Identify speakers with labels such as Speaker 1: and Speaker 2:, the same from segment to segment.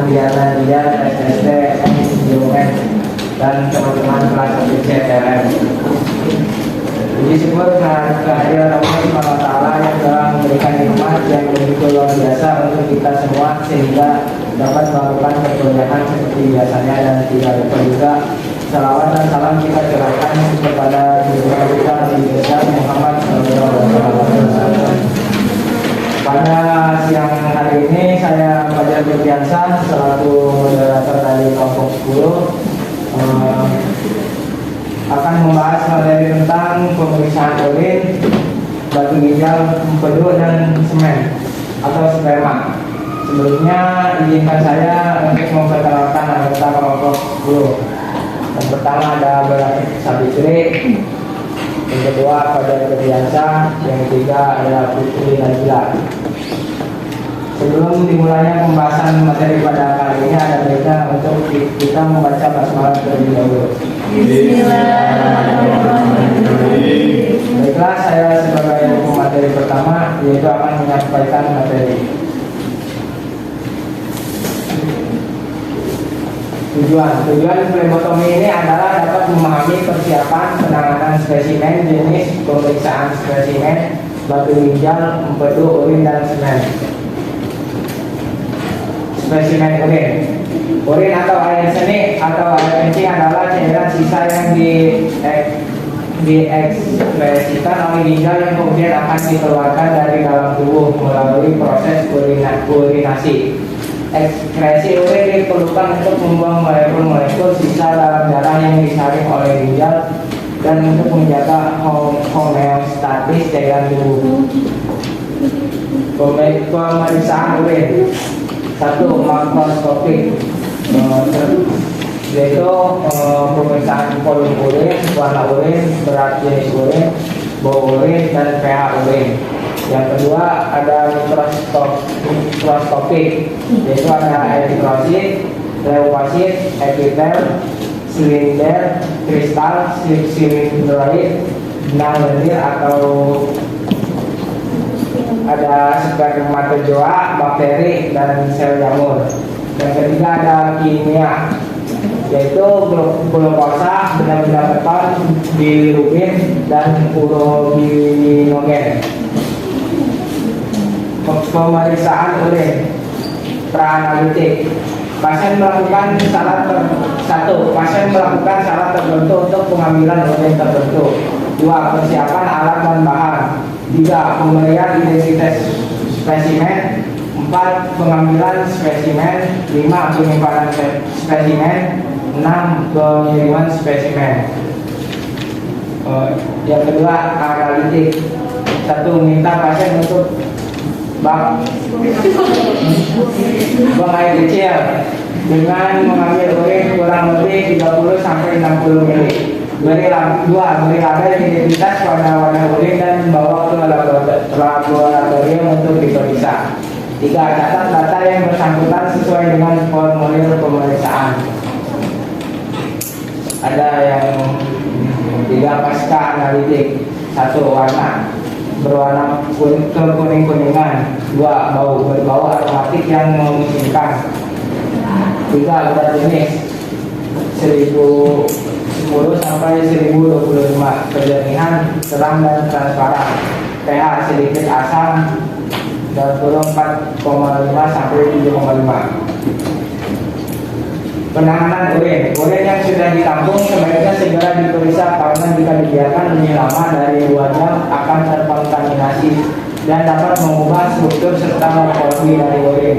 Speaker 1: Diana Dia, SST, MUN, dan teman-teman kelas 1 CTLM. Puji syukur kehadiran Allah Subhanahu wa Ta'ala yang telah memberikan nikmat yang begitu luar biasa untuk kita semua, sehingga dapat melakukan perkuliahan seperti biasanya, dan tidak lupa juga salawat dan salam kita curahkan kepada junjungan kita Nabi besar Muhammad SAW. Pada siang hari ini saya Fajar Firdiansyah selaku moderator dari kelompok 10 akan membahas materi tentang pemeriksaan urin, batu ginjal, empedu, dan semen atau sperma. Sebelumnya izinkan saya untuk memperkenalkan anggota kelompok 10. Yang pertama ada Beratik Sabitri, yang kedua Fajar Firdiansyah, yang ketiga adalah Putri Najila. Sebelum dimulainya pembahasan materi pada kali ini, ada baiknya untuk kita membaca basmalah terlebih dahulu. Bismillahirrahmanirrahim. Baiklah, saya sebagai pemateri pertama yaitu akan menyampaikan materi. Tujuan flebotomi ini adalah dapat memahami persiapan penanganan spesimen, jenis pemeriksaan spesimen, batu ginjal, empedu, urin, dan semen. Spesimen urin atau air seni atau air kencing adalah cairan sisa yang diekspresikan oleh ginjal yang kemudian akan dikeluarkan dari dalam tubuh melalui proses urinasi. Ekskresi urin diperlukan untuk membuang molekul-molekul sisa dalam darah yang disaring oleh ginjal dan untuk menjaga homeostatis cairan tubuh. Pemeriksaan urin. 1. Makroskopik, yaitu pemeriksaan volume urin, warna urin, berat jenis urin, bau urin, dan pH urin. Yang kedua ada mikroskopik, yaitu ada eritrosit, leukosit, epitel, silinder, kristal, silindroid, benang lendir atau ada spermatozoa, bakteri, dan sel jamur. Yang ketiga ada kimia, yaitu glukosa, benda-benda keton, bilirubin, dan uroginogen. Pemeriksaan urin praanalitik. Pasien melakukan syarat tertentu untuk pengambilan urin tertentu. 2. Persiapan alat dan bahan. 3. Pemberian identitas spesimen. 4. Pengambilan spesimen. 5. Penyimpanan spesimen. 6. Pengiriman spesimen. Yang kedua analitik. 1. Minta pasien untuk buang air kecil dengan mengambil urin kurang lebih 30-60 ml. Beri label identitas warna urin dan bawa ke laboratorium untuk diperiksa. 3. Catat data yang bersangkutan sesuai dengan formulir pemeriksaan. Ada yang 3. Pasca analitik. 1. Warna berwarna kekuning-kuningan. 2. Berbau aromatik yang memusingkan. 3. Berat jenis 1010 sampai 1025, kejernihan terang dan transparan, pH sedikit asam, dan turun 4,5 sampai 7,5. Penanganan urin yang sudah ditampung sebaiknya segera diperiksa, karena jika dibiarkan lebih lama dari 2 jam akan terkontaminasi dan dapat mengubah struktur serta morfologi dari urin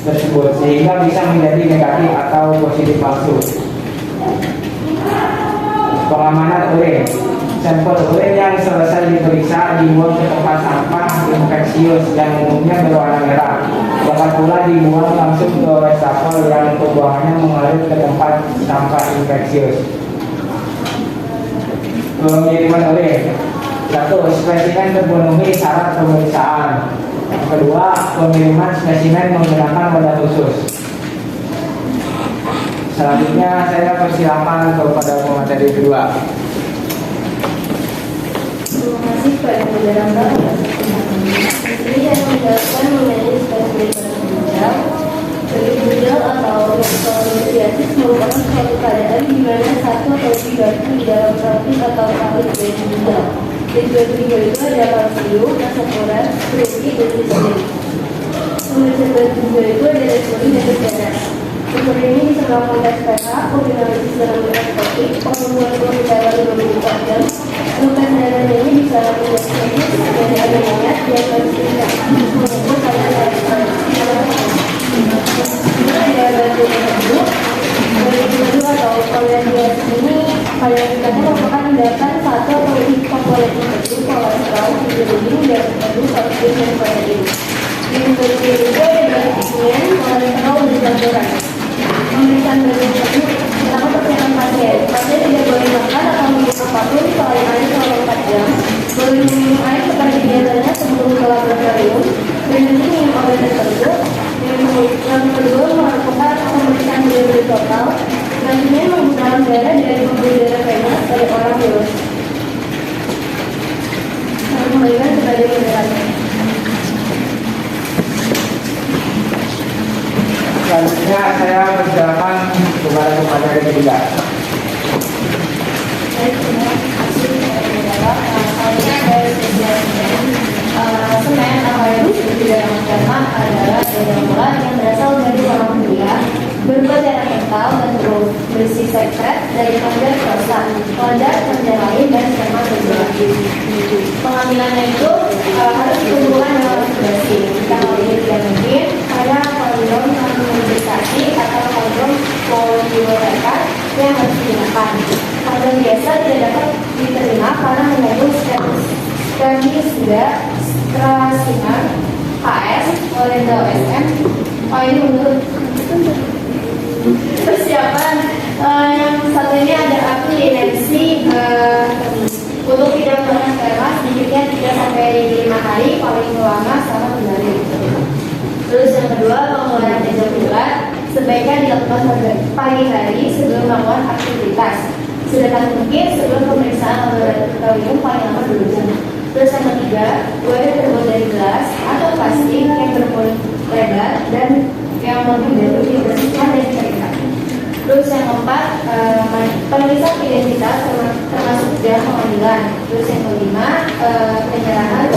Speaker 1: tersebut, sehingga bisa menjadi negatif atau positif palsu. Pengamanan urin. Sampel urin yang selesai diperiksa dibuang ke tempat sampah infeksius yang umumnya berwarna merah. Dapat pula dibuang langsung ke wastafel yang pembuangannya mengalir ke tempat sampah infeksius. Pengiriman urin. 1. Spesimen terpenuhi syarat pemeriksaan. Kedua, pengiriman spesimen menggunakan wadah khusus. Selanjutnya saya persilakan kepada pemateri kedua.
Speaker 2: Terima kasih Pak Yang Istri yang menjelaskan mengenai spesimen ginjal. Bagi ginjal Di kedua itu ada kalsium, asam protein, dan gizi. Pemeriksaan kedua itu ada resoli dan darah. Ukur ini bisa melakukan tes pH, kombinasi dalam mikroskopik, pengumuman suhu dalam 24 jam. Tes darah ini bisa melakukan tes dari adanya diagnostika mengukur kadar lifestyle. Ada bagian kedua, kedua atau kolesterol ini pada kita merupakan tindakan satu atau lebih komponen itu kolesterol, hidrogen, dan kalsium dan protein. Yang kedua adalah kolesterol dan campuran. Pemeriksaan bagian kedua pertama kesehatan pasien. Pasien tidak boleh makan atau minum apapun selain air selama 4 jam. Boleh minum air seperti biasanya sebelum ke laboratorium dan nanti minum obat tersebut. Yang kedua melakukan pemeriksaan berat total. Nantinya menggunakan darah dari pembuluh darah venous dari orang dewasa. Saya kembalikan kepada moderator.
Speaker 1: Selanjutnya saya persilakan kepada pemateri ketiga.
Speaker 2: Baik, terima kasih kepada saya semen atau di dalam sperma adalah granula yang berasal dari dalam kuliah berupa darah kental dan berisi sekret dari kelenjar prostat, kelenjar lain dan sperma terjadi. Pengambilannya itu harus dikumpulkan dengan bersih. Jika hal ini tidak mungkin, ada kondom mobilisasi atau kondom poliuretan yang harus digunakan. Kondom biasa tidak dapat diterima karena mengandung spermicida, strasinan, KS, Orenda OSM. Oh, ini menurut persiapan yang satu ini ada abstinensi untuk tidak menggunakan sperma sedikitnya 3 sampai 5 hari, paling lama selama 3 hari. Terus yang kedua, pengeluaran ejakulat sebaiknya dilakukan pagi hari sebelum melakukan aktivitas. Sedekat mungkin sebelum pemeriksaan laboratorium paling lama 2 jam. Terus yang ketiga, wadah terbuat dari gelas atau plastik yang bermulut lebar dan yang lebih dibersihkan dan diceritakan. Terus yang keempat, pemeriksaan identitas termasuk jam pemanggilan. Terus yang kelima, penyerahan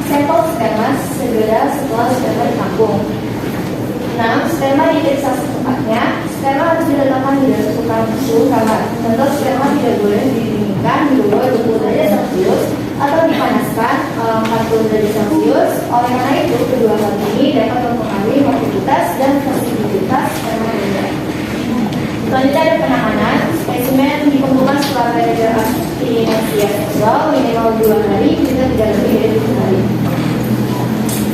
Speaker 2: sampel sperma segera setelah sperma ditampung. 6. Sperma diperiksa secepatnya. Sperma harus diletakkan di dalam suhu kamar. Contoh, sperma tidak boleh didinginkan di bawah 20 derajat Celcius atau dipanaskan 40 derajat Celcius. Oleh karena itu, kedua hal ini dapat mempengaruhi mobilitas dan fleksibilitas sperma. Selanjutnya ada penanganan. Spesimen dikumpulkan setelah periode abstinensi seksual minimal 2 hari jika tidak lebih dari 2 hari.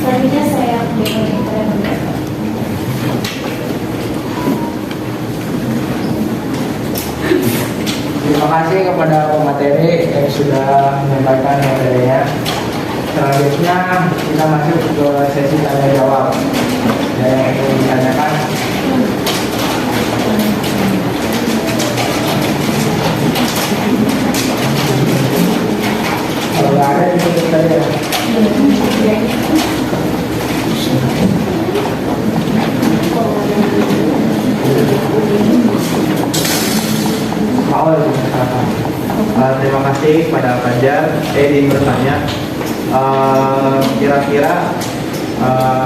Speaker 2: Selanjutnya saya berikan kepada moderator.
Speaker 1: Terima kasih kepada pemateri yang sudah menyampaikan materinya. Selanjutnya kita masuk ke sesi tanya jawab. Ada yang ingin ditanyakan? Kalau nggak ada ditutup saja.
Speaker 3: Terima kasih pada Fajar. Ingin bertanya, kira-kira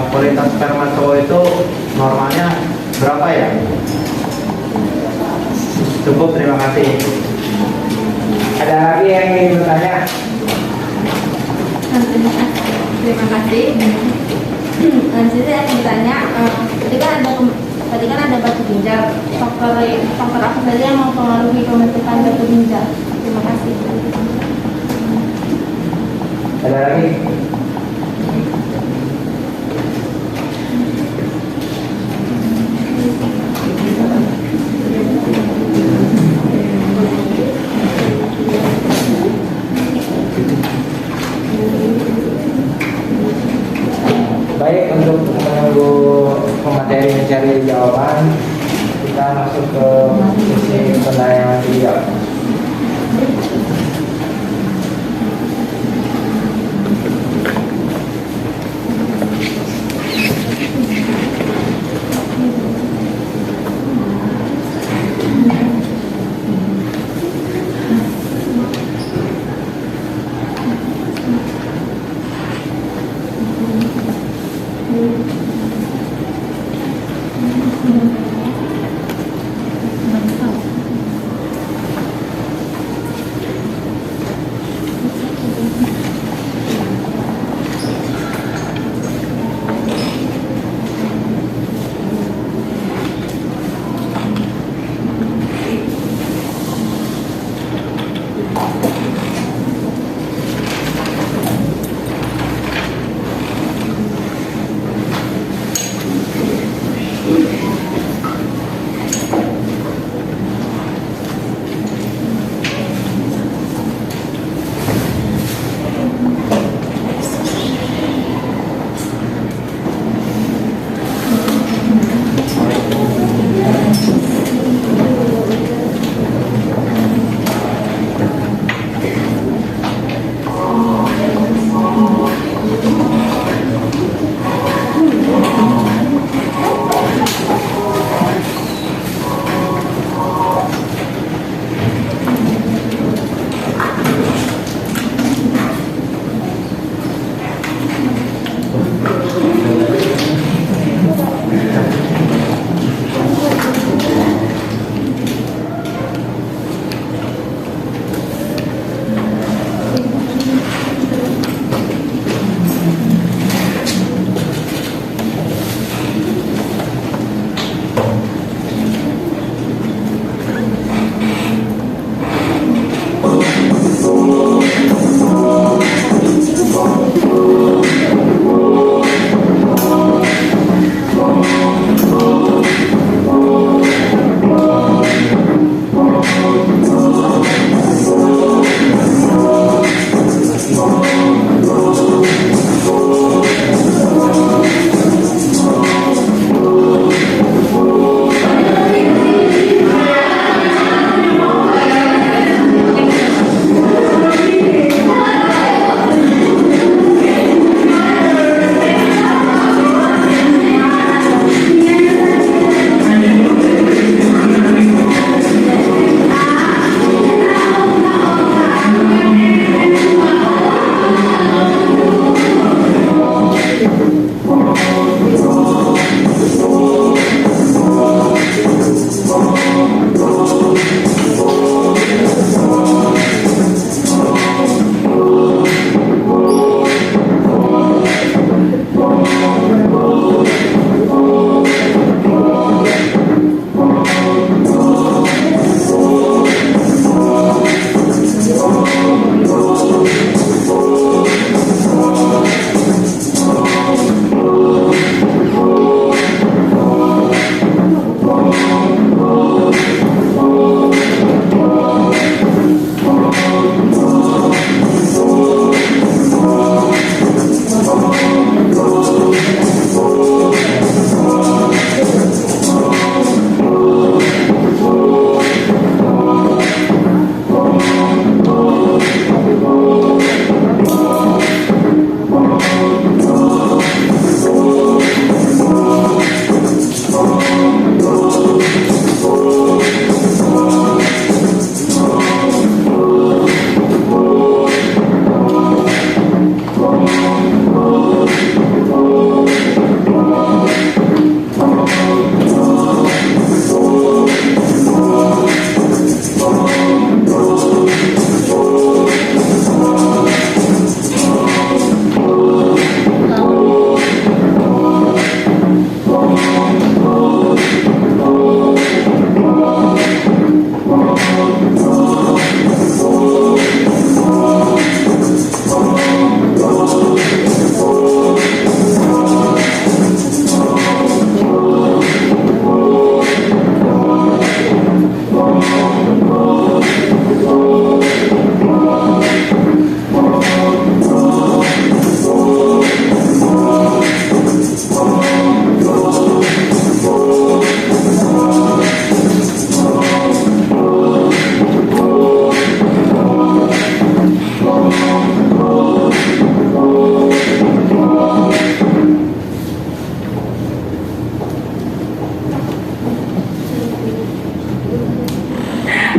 Speaker 3: kualitas sperma cowok itu normalnya berapa ya? Cukup, terima kasih.
Speaker 1: Ada lagi yang ingin bertanya?
Speaker 4: Terima kasih. Selanjutnya saya bertanya, tadi kan ada batu ginjal. Faktor apa saja yang mempengaruhi pembentukan batu ginjal? Terima kasih.
Speaker 1: Ada lagi? Baik, untuk menunggu pemateri mencari jawaban, kita masuk ke sesi penanya dijawab.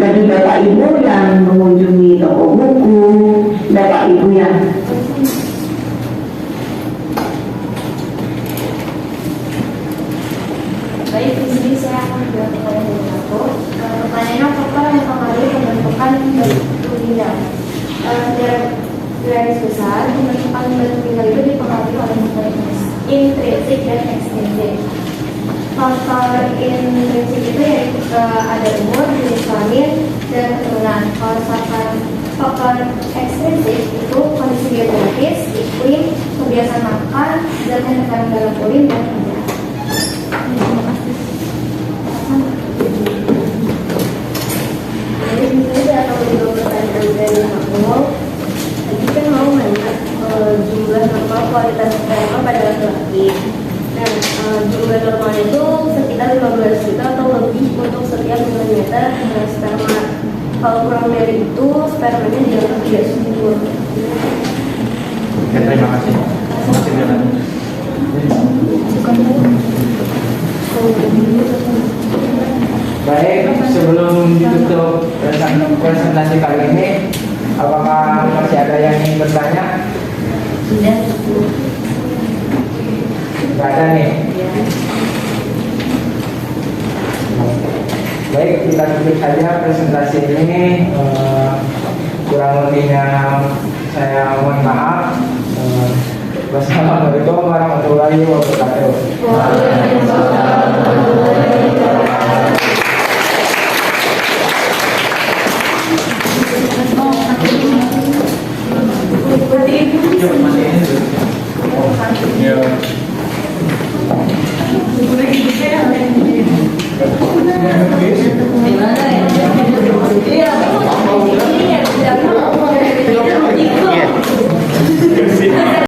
Speaker 5: Bagi Bapak Ibu yang mengunjungi toko buku, Bapak Ibu yang
Speaker 2: Baik, di sini saya akan menjawab pertanyaan dari satu. Pertanyaannya, apa yang mempengaruhi pembentukan batu ginjal? Garis besar, pembentukan batu ginjal itu dipengaruhi oleh faktor intrinsik dan ekstrinsik. Faktor intrinsik itu yaitu ada umur, jenis kelamin, dan keturunan. Kalau misalkan faktor ekstrinsik itu kondisi biologis, iklim, kebiasaan makan, zat yang terkandung dalam urin dan darah.
Speaker 6: Jadi misalnya atau juga pertanyaan dari aku, tadi kan mau nanya jumlah normal kualitas sperma pada laki-laki. Nah, jumlah normal itu sekitar 15 juta atau lebih untuk setiap milimeter sperma. Kalau kurang dari itu, spermanya dianggap tidak subur.
Speaker 3: Ya, terima kasih.
Speaker 1: Baik, sebelum ditutup presentasi kali ini, apakah masih ada yang ingin bertanya?
Speaker 6: Sudah.
Speaker 1: Nggak ada nih. Baik, kita tutup saja presentasi ini. Kurang lebihnya saya mohon maaf. Wassalamualaikum warahmatullahi wabarakatuh.
Speaker 3: Yuk, masih ini